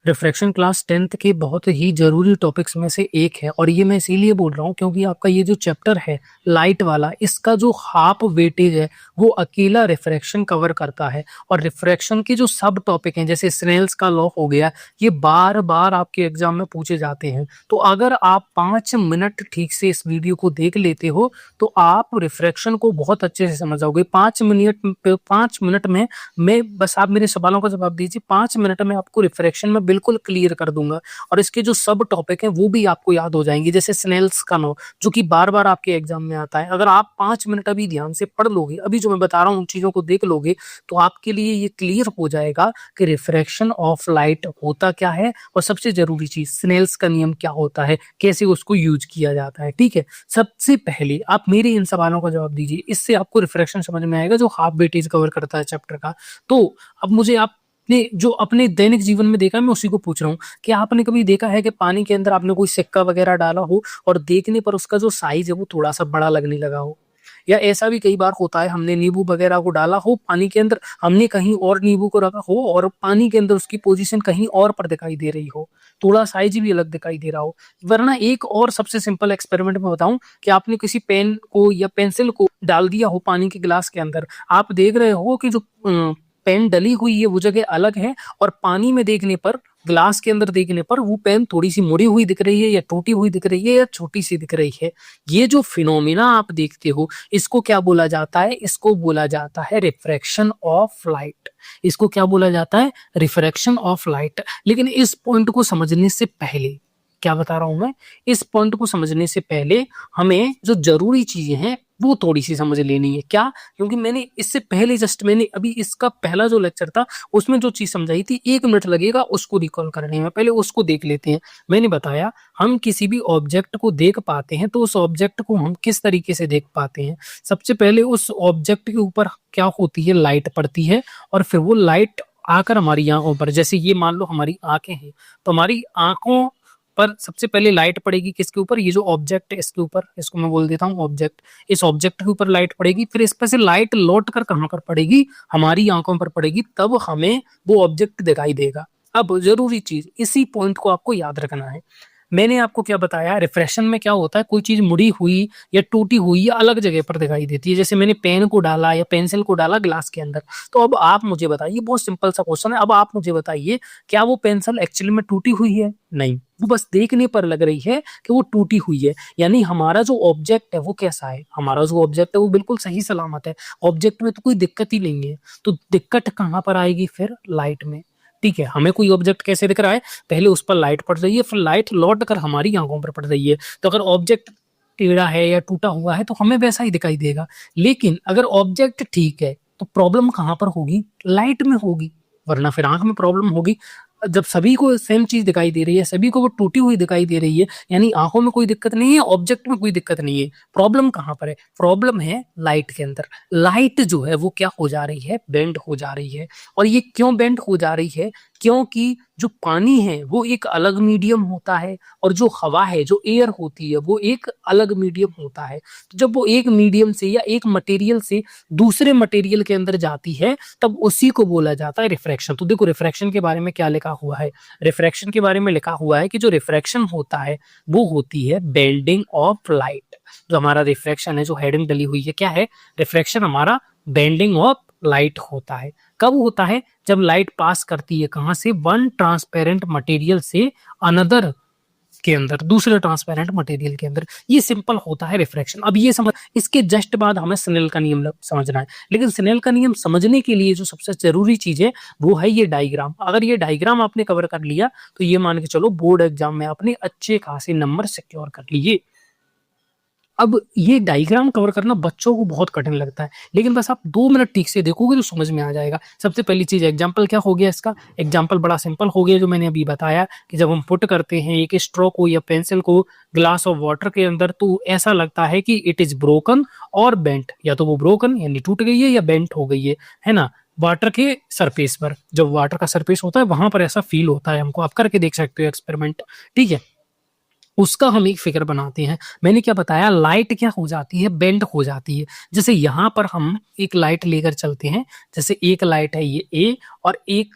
Refraction class 10th के बहुत ही ज़रूरी टॉपिक्स में से एक है और ये मैं इसीलिए बोल रहा हूँ क्योंकि आपका ये जो चैप्टर है लाइट वाला, इसका जो हाफ वेटेज है वो अकेला रिफ्रैक्शन कवर करता है। और रिफ्रैक्शन के जो सब टॉपिक हैं जैसे स्नेल्स का लॉ हो गया, ये बार बार आपके एग्जाम में पूछे जाते हैं। तो अगर आप 5 मिनट ठीक से इस वीडियो को देख लेते हो तो आप रिफ्रैक्शन को बहुत अच्छे से समझ जाओगे। 5 मिनट में मैं बस आप मेरे सवालों का जवाब दीजिए, 5 मिनट में आपको रिफ्रैक्शन में बिल्कुल क्लियर कर दूंगा और इसके जो सब टॉपिक हैं वो भी आपको याद हो जाएंगे। जैसे स्नेल्स का लॉ जो कि बार बार आपके एग्जाम में आता है, अगर आप 5 मिनट अभी ध्यान से पढ़ लोगे, अभी जो मैं बता रहा हूँ उन चीजों को देख लोगे तो आपके लिए ये क्लियर हो जाएगा कि रिफ्रैक्शन ऑफ लाइट होता क्या है और सबसे जरूरी चीज स्नेल्स का नियम क्या होता है, कैसे उसको यूज किया जाता है। ठीक है, सबसे पहले आप मेरे इन सवालों का जवाब दीजिए, इससे आपको रिफ्रैक्शन समझ में आएगा जो हाफ वेटेज कवर करता है चैप्टर का। तो अब मुझे आपने जो अपने दैनिक जीवन में देखा है मैं उसी को पूछ रहा हूँ कि आपने कभी देखा है कि पानी के अंदर आपने कोई सिक्का वगैरह डाला हो और देखने पर उसका जो साइज है वो थोड़ा सा बड़ा लगने लगा हो? या ऐसा भी कई बार होता है हमने नींबू वगैरह को डाला हो पानी के अंदर, हमने कहीं और नींबू को रखा हो और पानी के अंदर उसकी पोजीशन कहीं और पर दिखाई दे रही हो, थोड़ा साइज भी अलग दिखाई दे रहा हो। वरना एक और सबसे सिंपल एक्सपेरिमेंट में बताऊं कि आपने किसी पेन को या पेंसिल को डाल दिया हो पानी के गिलास के अंदर, आप देख रहे हो कि जो पेन डली हुई है वो जगह अलग है और पानी में देखने पर, ग्लास के अंदर देखने पर वो पेन थोड़ी सी मुड़ी हुई दिख रही है या टूटी हुई दिख रही है या छोटी सी दिख रही है। ये जो फिनोमिना आप देखते हो इसको क्या बोला जाता है? इसको बोला जाता है रिफ्रैक्शन ऑफ लाइट। इसको क्या बोला जाता है? Refraction of light. लेकिन इस पॉइंट को समझने से पहले, क्या बता रहा हूं मैं, इस पॉइंट को समझने से पहले हमें जो जरूरी चीजें हैं वो थोड़ी सी समझ लेनी है। क्या? क्योंकि मैंने इससे पहले मैंने अभी इसका पहला जो लेक्चर था उसमें जो चीज समझाई थी 1 मिनट लगेगा उसको रिकॉल करने में, पहले उसको देख लेते हैं। मैंने बताया हम किसी भी ऑब्जेक्ट को देख पाते हैं तो उस ऑब्जेक्ट को हम किस तरीके से देख पाते हैं। सबसे पहले उस ऑब्जेक्ट के ऊपर क्या होती है? लाइट पड़ती है और फिर वो लाइट आकर हमारी आंखों पर, जैसे ये मान लो हमारी आंखें हैं तो हमारी आंखों पर सबसे पहले लाइट पड़ेगी किसके ऊपर? ये जो ऑब्जेक्ट है इसके ऊपर, इसको मैं बोल देता हूँ ऑब्जेक्ट। इस ऑब्जेक्ट के ऊपर लाइट पड़ेगी, फिर इस पर से लाइट लौट कर कहाँ पर पड़ेगी? हमारी आंखों पर पड़ेगी, तब हमें वो ऑब्जेक्ट दिखाई देगा। अब जरूरी चीज, इसी पॉइंट को आपको याद रखना है। मैंने आपको क्या बताया, रिफ्रैक्शन में क्या होता है, कोई चीज मुड़ी हुई या टूटी हुई या अलग जगह पर दिखाई देती है। जैसे मैंने पेन को डाला या पेंसिल को डाला ग्लास के अंदर, तो अब आप मुझे बताइए, बहुत सिंपल सा क्वेश्चन है, अब आप मुझे बताइए क्या वो पेंसिल एक्चुअली में टूटी हुई है? नहीं, वो बस देखने पर लग रही है कि वो टूटी हुई है। यानी हमारा जो ऑब्जेक्ट है वो कैसा है? हमारा जो ऑब्जेक्ट है वो बिल्कुल सही सलामत है, ऑब्जेक्ट में तो कोई दिक्कत ही नहीं है। तो दिक्कत कहाँ पर आएगी? फिर लाइट में। ठीक है, हमें कोई ऑब्जेक्ट कैसे दिख रहा है? पहले उस पर लाइट पड़ रही है, फिर लाइट लौट कर हमारी आंखों पर पड़ रही है। तो अगर ऑब्जेक्ट टेढ़ा है या टूटा हुआ है तो हमें वैसा ही दिखाई देगा। लेकिन अगर ऑब्जेक्ट ठीक है तो प्रॉब्लम कहाँ पर होगी? लाइट में होगी, वरना फिर आंख में प्रॉब्लम होगी। जब सभी को सेम चीज दिखाई दे रही है, सभी को वो टूटी हुई दिखाई दे रही है, यानी आंखों में कोई दिक्कत नहीं है, ऑब्जेक्ट में कोई दिक्कत नहीं है। प्रॉब्लम कहाँ पर है? प्रॉब्लम है लाइट के अंदर। लाइट जो है वो क्या हो जा रही है? बेंड हो जा रही है। और ये क्यों बेंड हो जा रही है? क्योंकि जो पानी है वो एक अलग मीडियम होता है और जो हवा है, जो एयर होती है, वो एक अलग मीडियम होता है। तो जब वो एक मीडियम से या एक मटेरियल से दूसरे मटेरियल के अंदर जाती है तब उसी को बोला जाता है रिफ्रैक्शन। तो देखो रिफ्रैक्शन के बारे में क्या लिखा हुआ है, रिफ्रैक्शन के बारे में लिखा हुआ है कि जो रिफ्रैक्शन होता है वो होती है बेंडिंग ऑफ लाइट। जो हमारा रिफ्रैक्शन है, जो हेडिंग डली हुई है, क्या है? रिफ्रैक्शन हमारा बेंडिंग ऑफ लाइट होता है। कब होता है? जब लाइट पास करती है कहां से? वन ट्रांसपेरेंट मटेरियल से अनदर के अंदर, दूसरे ट्रांसपेरेंट मटेरियल के अंदर। ये सिंपल होता है रिफ्रैक्शन। अब ये समझ, इसके जस्ट बाद हमें स्नेल का नियम समझना है। लेकिन स्नेल का नियम समझने के लिए जो सबसे जरूरी चीज है वो है ये डायग्राम। अगर ये डायग्राम आपने कवर कर लिया तो ये मान के चलो बोर्ड एग्जाम में आपने अच्छे खासे नंबर सिक्योर कर लिए। अब ये डायग्राम कवर करना बच्चों को बहुत कठिन लगता है, लेकिन बस आप 2 मिनट ठीक से देखोगे तो समझ में आ जाएगा। सबसे पहली चीज एग्जाम्पल क्या हो गया इसका? एग्जाम्पल बड़ा सिंपल हो गया, जो मैंने अभी बताया कि जब हम पुट करते हैं एक स्ट्रो को या पेंसिल को ग्लास ऑफ वाटर के अंदर तो ऐसा लगता है कि इट इज ब्रोकन और बेंट, या तो वो ब्रोकन यानी टूट गई है या बेंट हो गई है ना, वाटर के सरफेस पर। जब वाटर का सरफेस होता है वहां पर ऐसा फील होता है हमको, आप करके देख सकते हो एक्सपेरिमेंट। ठीक है, उसका हम एक फिगर बनाते हैं। मैंने क्या बताया, लाइट क्या हो जाती है? बेंड हो जाती है। जैसे यहां पर हम एक लाइट लेकर चलते हैं, जैसे एक लाइट है ये ए और एक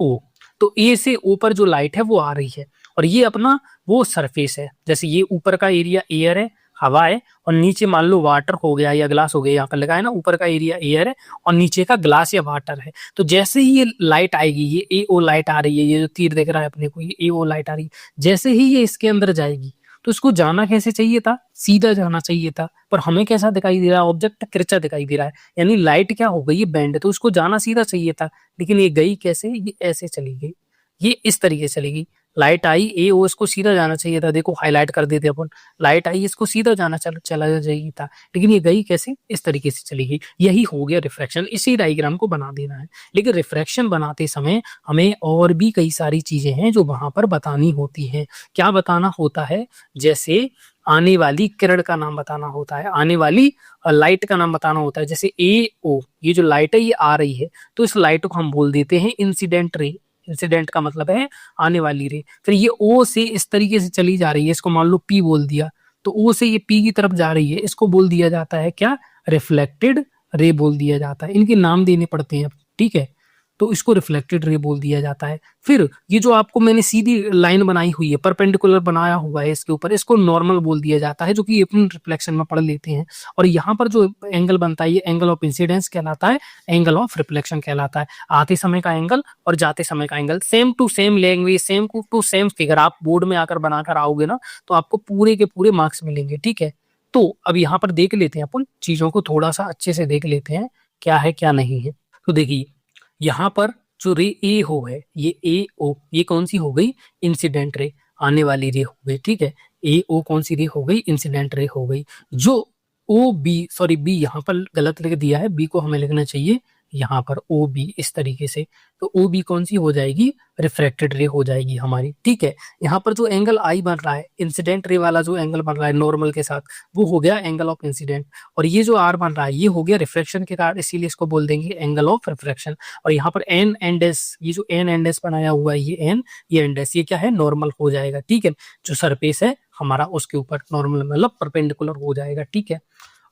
ओ, तो ए से ओ पर जो लाइट है वो आ रही है, और ये अपना वो सरफेस है। जैसे ये ऊपर का एरिया एयर है, हवा है, और नीचे मान लो वाटर हो गया या ग्लास हो गया, यहाँ पर लगा है ना, ऊपर का एरिया एयर है और नीचे का ग्लास या वाटर है। तो जैसे ही ये लाइट आएगी, ये ए ओ लाइट आ रही है, ये जो तीर दिख रहा है अपने को, ये ए ओ लाइट आ रही है, जैसे ही ये इसके अंदर जाएगी तो इसको जाना कैसे चाहिए था, सीधा जाना चाहिए था, पर हमें कैसा दिखाई दे रहा है, ऑब्जेक्ट तिरछा दिखाई दे रहा है, यानी लाइट क्या हो गई, ये बैंड है, तो उसको जाना सीधा चाहिए था। लेकिन ये गई कैसे, ये ऐसे चली गई, ये इस तरीके से चली गई। लाइट आई ए ओ, इसको सीधा जाना चाहिए था, देखो हाईलाइट कर देते अपन, लाइट आई इसको सीधा जाना चला चाहिए था, लेकिन ये गई कैसे, इस तरीके से चली गई। यही हो गया रिफ्रैक्शन। इसी डायग्राम को बना देना है। लेकिन रिफ्रैक्शन बनाते समय हमें और भी कई सारी चीजें हैं जो वहां पर बतानी होती हैं। क्या बताना होता है, जैसे आने वाली किरण का नाम बताना होता है, आने वाली लाइट का नाम बताना होता है। जैसे ए ओ, ये जो लाइट है ये आ रही है, तो इस लाइट को हम बोल देते हैं इंसिडेंट रे। इंसिडेंट का मतलब है आने वाली रे। फिर ये ओ से इस तरीके से चली जा रही है, इसको मान लो पी बोल दिया, तो ओ से ये पी की तरफ जा रही है, इसको बोल दिया जाता है क्या, रिफ्लेक्टेड रे बोल दिया जाता है। इनके नाम देने पड़ते हैं, ठीक है, तो इसको रिफ्लेक्टेड रे बोल दिया जाता है। फिर ये जो आपको मैंने सीधी लाइन बनाई हुई है, परपेंडिकुलर बनाया हुआ है इसके ऊपर, इसको नॉर्मल बोल दिया जाता है, जो कि अपन रिफ्लेक्शन में पढ़ लेते हैं। और यहाँ पर जो एंगल बनता है ये एंगल ऑफ इंसिडेंस कहलाता है, एंगल ऑफ रिफ्लेक्शन कहलाता है। आते समय का एंगल और जाते समय का angle, same to same language, same to same figure आप बोर्ड में आकर बनाकर आओगे ना, तो आपको पूरे के पूरे मार्क्स मिलेंगे, ठीक है। तो अब यहाँ पर देख लेते हैं अपन चीजों को, थोड़ा सा अच्छे से देख लेते हैं क्या है क्या नहीं है। तो देखिए यहाँ पर जो रे ए हो है, ये ए ओ, ये कौन सी हो गई, इंसिडेंट रे, आने वाली रे हो गई, ठीक है। ए ओ कौन सी रे हो गई, इंसिडेंट रे हो गई। जो ओ बी, सॉरी बी यहाँ पर गलत लिख दिया है, बी को हमें लिखना चाहिए यहाँ पर ओ बी, इस तरीके से। तो ओ बी कौन सी हो जाएगी, रिफ्रैक्टेड रे हो जाएगी हमारी, ठीक है। यहाँ पर जो एंगल आई बन रहा है, इंसिडेंट रे वाला जो एंगल बन रहा है नॉर्मल के साथ, वो हो गया एंगल ऑफ इंसिडेंट। और ये जो आर बन रहा है ये हो गया रिफ्रैक्शन के कारण, इसीलिए इसको बोल देंगे एंगल ऑफ रिफ्रैक्शन। और यहाँ पर एन एंड एस, ये जो एन एंड एस बनाया हुआ है, ये एन ये एंड एस, ये क्या है, नॉर्मल हो जाएगा, ठीक है। जो सरफेस है हमारा उसके ऊपर नॉर्मल मतलब परपेंडिकुलर हो जाएगा, ठीक है।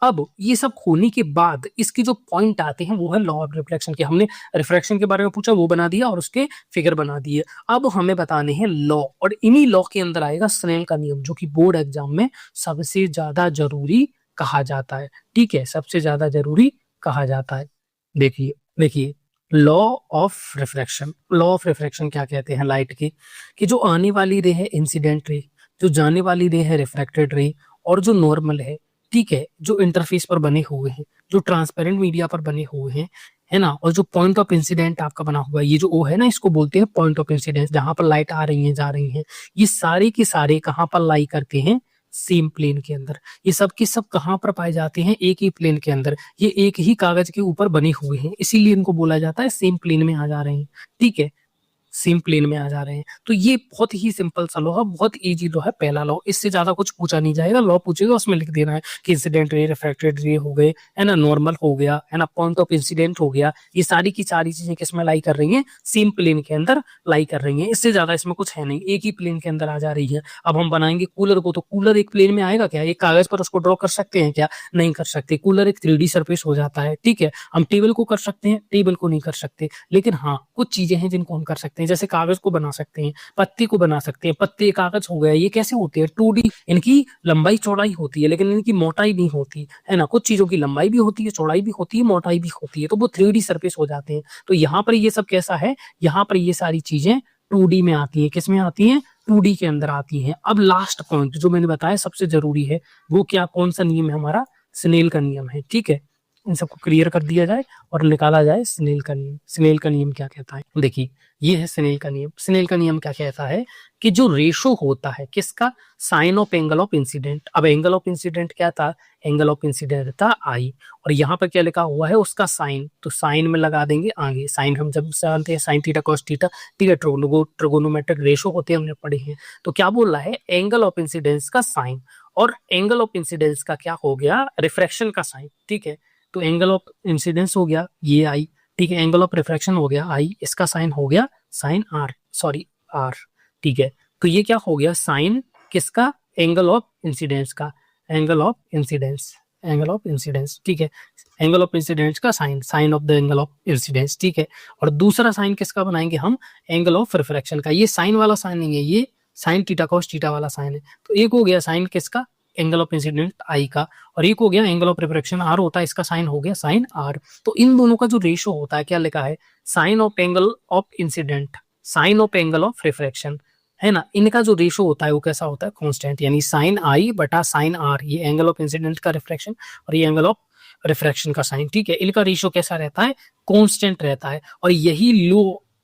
अब ये सब होने के बाद इसके जो पॉइंट आते हैं वो है लॉ ऑफ रिफ्लेक्शन के। हमने रिफ्रैक्शन के बारे में पूछा, वो बना दिया और उसके फिगर बना दिए। अब हमें बताने हैं लॉ, और इन्हीं लॉ के अंदर आएगा स्नेल का नियम, जो कि बोर्ड एग्जाम में सबसे ज्यादा जरूरी कहा जाता है, ठीक है, सबसे ज्यादा जरूरी कहा जाता है। देखिए देखिए, law of refraction, law of refraction क्या कहते हैं लाइट के, कि जो आने वाली रे है इंसिडेंट रे, जो जाने वाली रे है रिफ्रैक्टेड रे, और जो नॉर्मल ठीक है, जो इंटरफेस पर बने हुए हैं, जो ट्रांसपेरेंट मीडिया पर बने हुए हैं, है ना, और जो पॉइंट ऑफ इंसिडेंट आपका बना हुआ है, ये जो ओ है ना, इसको बोलते हैं पॉइंट ऑफ इंसिडेंस, जहां पर लाइट आ रही है जा रही है, ये सारे के सारे कहाँ पर लाई करते हैं, सेम प्लेन के अंदर। ये सब के सब कहाँ पर पाए जाते हैं, एक ही प्लेन के अंदर, ये एक ही कागज के ऊपर बने हुए हैं, इसीलिए इनको बोला जाता है सेम प्लेन में आ जा रहे हैं, ठीक है, सेम प्लेन में आ जा रहे हैं। तो ये बहुत ही सिंपल सा लॉ है, बहुत इजी लॉ है, पहला लॉ, इससे ज्यादा कुछ पूछा नहीं जाएगा। लॉ पूछेगा उसमें लिख देना है कि इंसिडेंट रे, रिफ्रैक्टेड रे हो गए, है ना, नॉर्मल हो गया, है ना, पॉइंट ऑफ इंसिडेंट हो गया, ये सारी की सारी चीजें किसमें लाई कर रही हैं, सेम प्लेन के अंदर लाई कर रही हैं। इससे ज्यादा इसमें कुछ है नहीं, एक ही प्लेन के अंदर आ जा रही है। अब हम बनाएंगे कूलर को, तो कूलर एक प्लेन में आएगा क्या, एक कागज पर उसको ड्रॉ कर सकते हैं क्या, नहीं कर सकते। कूलर एक 3D सरफेस हो जाता है, ठीक है। हम टेबल को कर सकते हैं, टेबल को नहीं कर सकते, लेकिन हाँ कुछ चीजें हैं जिनको हम कर सकते हैं, जैसे कागज को बना सकते हैं, पत्ती को बना सकते हैं, पत्ते कागज हो गया, ये कैसे होते हैं, 2D, इनकी लंबाई चौड़ाई होती है लेकिन इनकी मोटाई नहीं होती, है ना, कुछ चीजों की लंबाई भी होती है, चौड़ाई भी होती है, मोटाई भी होती है, तो वो 3D सरफेस हो जाते हैं। तो यहाँ पर ये सब कैसा है, यहाँ पर ये सारी चीजें 2D में आती है, किसमें आती है, 2D के अंदर आती है। अब लास्ट पॉइंट जो मैंने बताया सबसे जरूरी है, वो क्या, कौन सा नियम है हमारा, स्नेल का नियम है, ठीक है। इन सबको क्लियर कर दिया जाए और निकाला जाए स्नेल का नियम। स्नेल का नियम क्या कहता है, देखिए ये है स्नेल का नियम। स्नेल का नियम क्या कहता है कि जो रेशो होता है किसका, sine of angle of incident. अब एंगल ऑफ इंसिडेंट क्या था, एंगल ऑफ इंसिडेंट था आई, और यहाँ पर क्या लिखा हुआ है उसका साइन, तो साइन में लगा देंगे आगे, साइन हम जब जानते हैं साइन थीटा कॉस थीटा, ठीक है, ट्रिगोनोमेट्रिक रेशो होते हैं, हमने पढ़े हैं। तो क्या बोल रहा है, एंगल ऑफ इंसिडेंस का साइन, और एंगल ऑफ इंसिडेंस का क्या हो गया, रिफ्रैक्शन का साइन, ठीक है। तो एंगल ऑफ इंसिडेंस हो गया ये आई, ठीक है, एंगल ऑफ रिफ्रैक्शन हो गया आई, इसका साइन हो गया साइन आर, सॉरी आर, ठीक है। तो ये क्या हो गया, साइन किसका, एंगल ऑफ इंसिडेंस का, angle of incidence, angle of incidence, ठीक है। एंगल ऑफ इंसिडेंस का sine, sine of the angle of incidence, ठीक है। और दूसरा साइन किसका बनाएंगे हम, एंगल ऑफ रिफ्रैक्शन का। ये साइन वाला साइन नहीं है, ये साइन थीटा कॉस थीटा वाला साइन है। तो एक हो गया साइन किसका, एंगल ऑफ इंसिडेंट आई का, और एक हो गया एंगल ऑफ रिफ्रैक्शन आर होता है, इसका साइन हो गया साइन आर। तो इन दोनों का जो रेशो होता है, क्या लिखा है, sine of angle of incident, sine of angle of refraction, है ना, इनका जो रेशो होता है वो कैसा होता है, कांस्टेंट, यानी साइन आई बटा साइन आर, ये एंगल ऑफ इंसिडेंट का रिफ्रैक्शन और ये एंगल ऑफ रिफ्रैक्शन का साइन, ठीक है। इनका रेशो कैसा रहता है, कांस्टेंट रहता है। और यही लॉ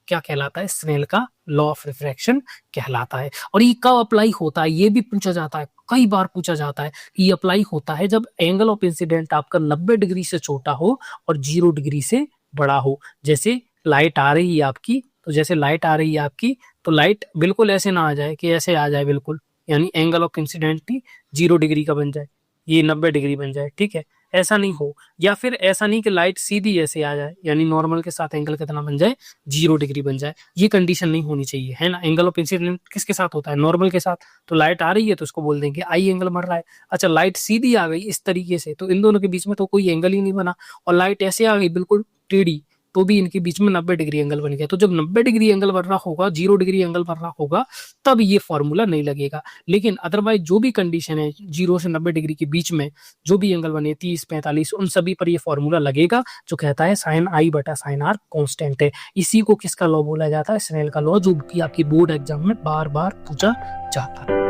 क्या कहलाता है, स्नेल का लॉ ऑफ रिफ्रैक्शन कहलाता है। और ये कब अप्लाई होता है, ये भी पूछा जाता है, कई बार पूछा जाता है। ये अप्लाई होता है जब एंगल ऑफ इंसिडेंट आपका 90 डिग्री से छोटा हो और 0 डिग्री से बड़ा हो। जैसे लाइट आ रही है आपकी, तो जैसे लाइट आ रही है आपकी, तो लाइट बिल्कुल ऐसे ना आ जाए कि ऐसे आ जाए बिल्कुल, यानी एंगल ऑफ इंसिडेंट 0 डिग्री का बन जाए, ये 90 डिग्री बन जाए, ठीक है, ऐसा नहीं हो। या फिर ऐसा नहीं कि लाइट सीधी ऐसे आ जाए, यानी नॉर्मल के साथ एंगल कितना बन जाए, 0 डिग्री बन जाए, ये कंडीशन नहीं होनी चाहिए, है ना। एंगल ऑफ इंसिडेंट किसके साथ होता है, नॉर्मल के साथ। तो लाइट आ रही है तो उसको बोल देंगे आई एंगल मर रहा है। अच्छा, लाइट सीधी आ गई इस तरीके से, तो इन दोनों के बीच में तो कोई एंगल ही नहीं बना। और लाइट ऐसे आ गई बिल्कुल टेढ़ी, तो भी इनके बीच में 90 डिग्री एंगल बन गया। तो जब 90 डिग्री एंगल बन रहा होगा, 0 डिग्री एंगल बन रहा होगा, तब ये फॉर्मूला नहीं लगेगा। लेकिन अदरवाइज जो भी कंडीशन है 0 से 90 डिग्री के बीच में जो भी एंगल बने, 30 45, उन सभी पर ये फॉर्मूला लगेगा, जो कहता है साइन आई बटा साइन आर कांस्टेंट है। इसी को किसका लॉ बोला जाता है, स्नेल का लॉ, जो भी आपकी बोर्ड एग्जाम में बार बार पूछा जाता है।